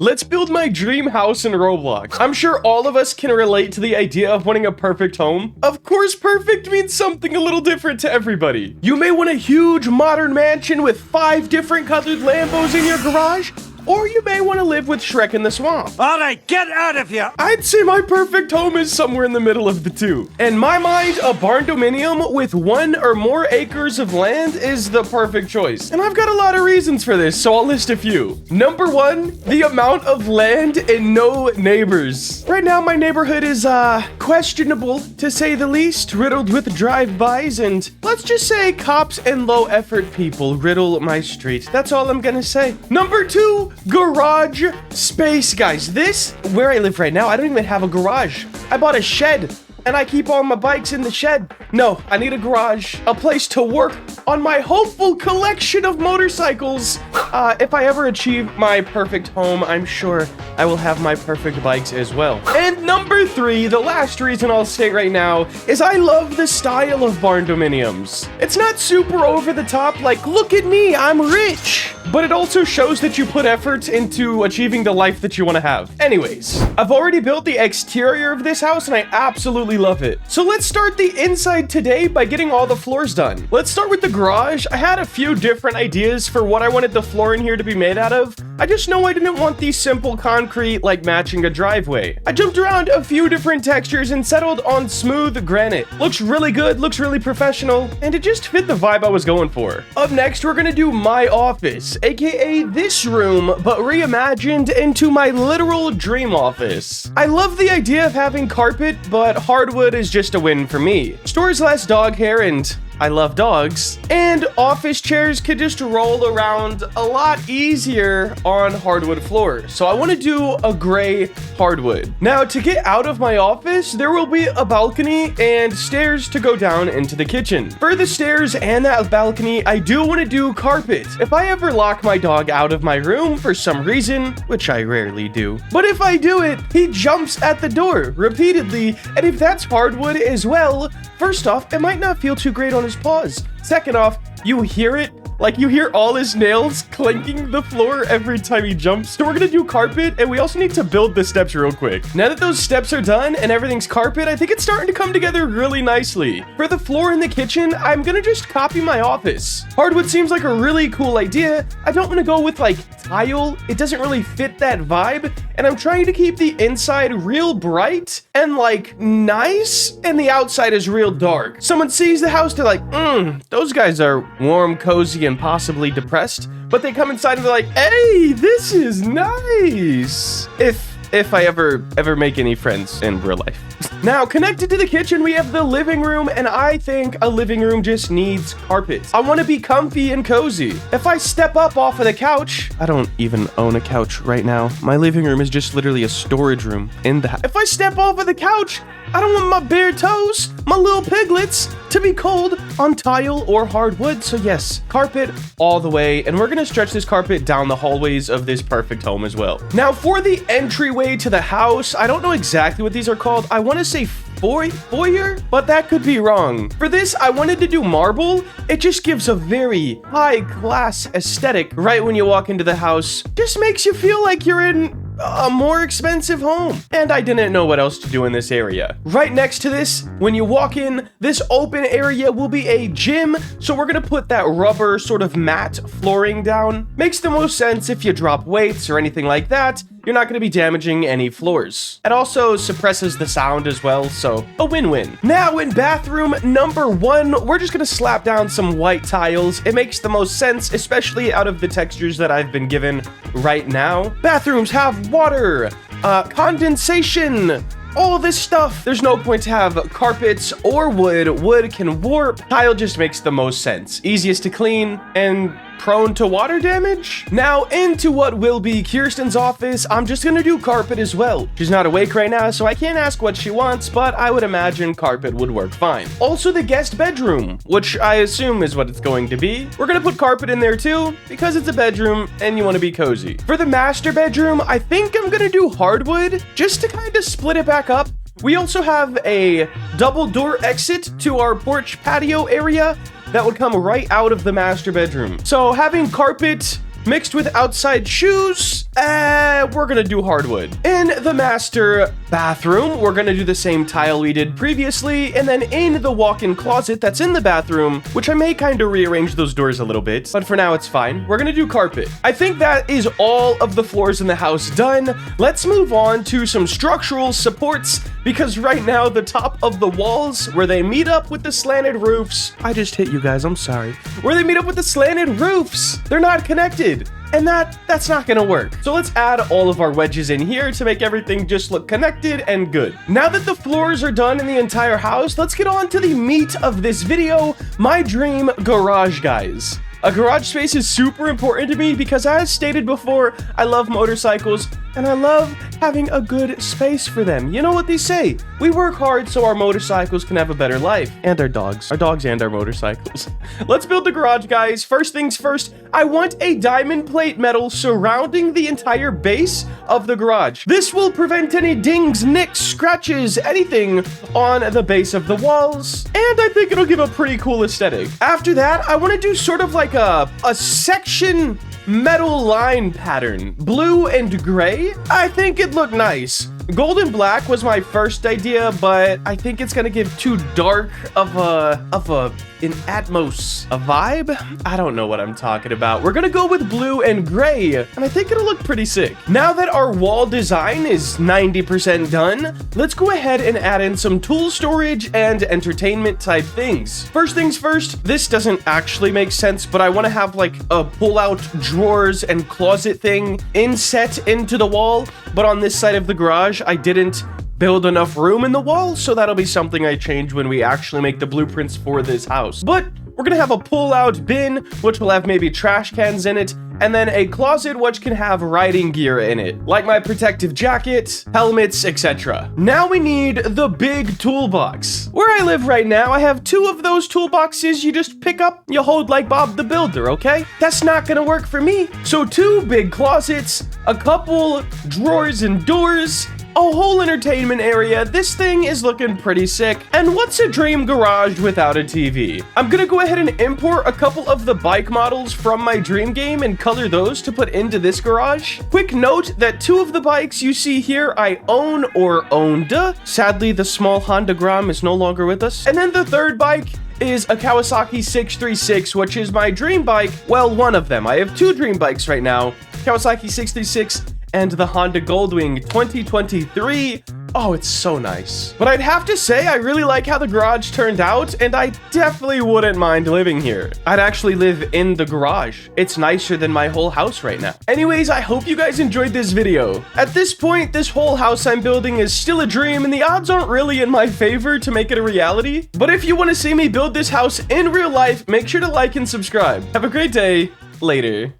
Let's build my dream house in Roblox. I'm sure all of us can relate to the idea of wanting a perfect home. Of course, perfect means something a little different to everybody. You may want a huge modern mansion with 5 different colored Lambos in your garage, or you may want to live with Shrek in the swamp. All right, get out of here! I'd say my perfect home is somewhere in the middle of the two. In my mind, a barn dominium with 1 or more acres of land is the perfect choice. And I've got a lot of reasons for this, so I'll list a few. Number 1, the amount of land and no neighbors. Right now, my neighborhood is, questionable, to say the least, riddled with drive-bys and, let's just say, cops and low-effort people riddle my street. That's all I'm gonna say. Number 2, garage space. Guys, this, where I live right now, I don't even have a garage. I bought a shed and I keep all my bikes in the shed. No, I need a garage, a place to work on my hopeful collection of motorcycles. If I ever achieve my perfect home, I'm sure I will have my perfect bikes as well. And number 3, the last reason I'll state right now, is I love the style of barn dominiums. It's not super over the top, like, look at me, I'm rich. But it also shows that you put effort into achieving the life that you want to have. Anyways, I've already built the exterior of this house and I absolutely love it. So let's start the inside today by getting all the floors done. Let's start with the garage. I had a few different ideas for what I wanted the floor in here to be made out of. I just know I didn't want the simple concrete like matching a driveway. I jumped around a few different textures and settled on smooth granite. Looks really good, looks really professional, and it just fit the vibe I was going for. Up next, we're gonna do my office, aka this room, but reimagined into my literal dream office. I love the idea of having carpet, but hardwood is just a win for me. Stores less dog hair and I love dogs, and office chairs could just roll around a lot easier on hardwood floors. So I want to do a gray hardwood. Now, to get out of my office, there will be a balcony and stairs to go down into the kitchen. For the stairs and that balcony, I do want to do carpet. If I ever lock my dog out of my room for some reason, which I rarely do, but if I do it, he jumps at the door repeatedly, and if that's hardwood as well, first off, it might not feel too great on his paws. Second off, you hear it, like you hear all his nails clanking the floor every time he jumps. So we're gonna do carpet, and we also need to build the steps real quick. Now that those steps are done and everything's carpet, I think it's starting to come together really nicely. For the floor in the kitchen, I'm gonna just copy my office. Hardwood seems like a really cool idea. I don't wanna go with like tile. It doesn't really fit that vibe. And I'm trying to keep the inside real bright and like nice, and the outside is real dark. Someone sees the house, they're like, those guys are warm, cozy, and possibly depressed. But they come inside and they're like, hey, this is nice. If I ever make any friends in real life. Now, connected to the kitchen, we have the living room, and I think a living room just needs carpet. I want to be comfy and cozy. If I step up off of the couch, I don't even own a couch right now. My living room is just literally a storage room in the house. If I step off of the couch, I don't want my bare toes, my little piglets, to be cold on tile or hardwood. So yes, carpet all the way. And we're gonna stretch this carpet down the hallways of this perfect home as well. Now for the entryway to the house, I don't know exactly what these are called. I wanna say foyer, but that could be wrong. For this, I wanted to do marble. It just gives a very high class aesthetic right when you walk into the house. Just makes you feel like you're in a more expensive home. And I didn't know what else to do in this area. Right next to this, when you walk in, this open area will be a gym. So we're gonna put that rubber sort of matte flooring down. Makes the most sense if you drop weights or anything like that. You're not gonna be damaging any floors. It also suppresses the sound as well, so a win-win. Now in bathroom number 1, we're just gonna slap down some white tiles. It makes the most sense, especially out of the textures that I've been given right now. Bathrooms have water, condensation, all this stuff. There's no point to have carpets or wood. Wood can warp. Tile just makes the most sense. Easiest to clean and prone to water damage. Now into what will be Kirsten's office. I'm just gonna do carpet as well. She's not awake right now, so I can't ask what she wants, but I would imagine carpet would work fine. Also the guest bedroom, which I assume is what it's going to be. We're gonna put carpet in there too, because it's a bedroom and you wanna be cozy. For the master bedroom, I think I'm gonna do hardwood, just to kind of split it back up. We also have a double door exit to our porch patio area that would come right out of the master bedroom. So having carpet mixed with outside shoes. We're gonna do hardwood. In the master bathroom, we're gonna do the same tile we did previously, and then in the walk-in closet that's in the bathroom, which I may kind of rearrange those doors a little bit, but for now it's fine. We're gonna do carpet. I think that is all of the floors in the house done. Let's move on to some structural supports, because right now the top of the walls where they meet up with the slanted roofs, I just hit you guys, I'm sorry. Where they meet up with the slanted roofs, they're not connected. And that's not gonna work. So let's add all of our wedges in here to make everything just look connected and good. Now that the floors are done in the entire house, let's get on to the meat of this video, my dream garage, guys. A garage space is super important to me because, as stated before, I love motorcycles and I love having a good space for them. You know what they say? We work hard so our motorcycles can have a better life. And our dogs and our motorcycles. Let's build the garage, guys. First things first, I want a diamond plate metal surrounding the entire base of the garage. This will prevent any dings, nicks, scratches, anything on the base of the walls. And I think it'll give a pretty cool aesthetic. After that, I want to do sort of like a section metal line pattern, blue and gray. I think it'd look nice. Gold and black was my first idea, but I think it's gonna give too dark of an vibe. I don't know what I'm talking about. We're gonna go with blue and gray, and I think it'll look pretty sick. Now that our wall design is 90% done, let's go ahead and add in some tool storage and entertainment type things. First things first, this doesn't actually make sense, but I want to have like a pull-out drawers and closet thing inset into the wall, but on this side of the garage, I didn't build enough room in the wall, so that'll be something I change when we actually make the blueprints for this house. But we're gonna have a pull-out bin, which will have maybe trash cans in it, and then a closet which can have riding gear in it, like my protective jacket, helmets, etc. Now we need the big toolbox. Where I live right now, I have 2 of those toolboxes you just pick up, you hold like Bob the Builder, okay? That's not gonna work for me. So 2 big closets, a couple drawers and doors, a whole entertainment area. This thing is looking pretty sick. And what's a dream garage without a TV? I'm gonna go ahead and import a couple of the bike models from my dream game and color those to put into this garage. Quick note that 2 of the bikes you see here I own or owned. Sadly, the small Honda Gram is no longer with us. And then the third bike is a Kawasaki 636, which is my dream bike. Well, one of them. I have 2 dream bikes right now. Kawasaki 636 and the Honda Goldwing 2023. Oh, it's so nice. But I'd have to say, I really like how the garage turned out, and I definitely wouldn't mind living here. I'd actually live in the garage. It's nicer than my whole house right now. Anyways, I hope you guys enjoyed this video. At this point, this whole house I'm building is still a dream, and the odds aren't really in my favor to make it a reality. But if you want to see me build this house in real life, make sure to like and subscribe. Have a great day. Later.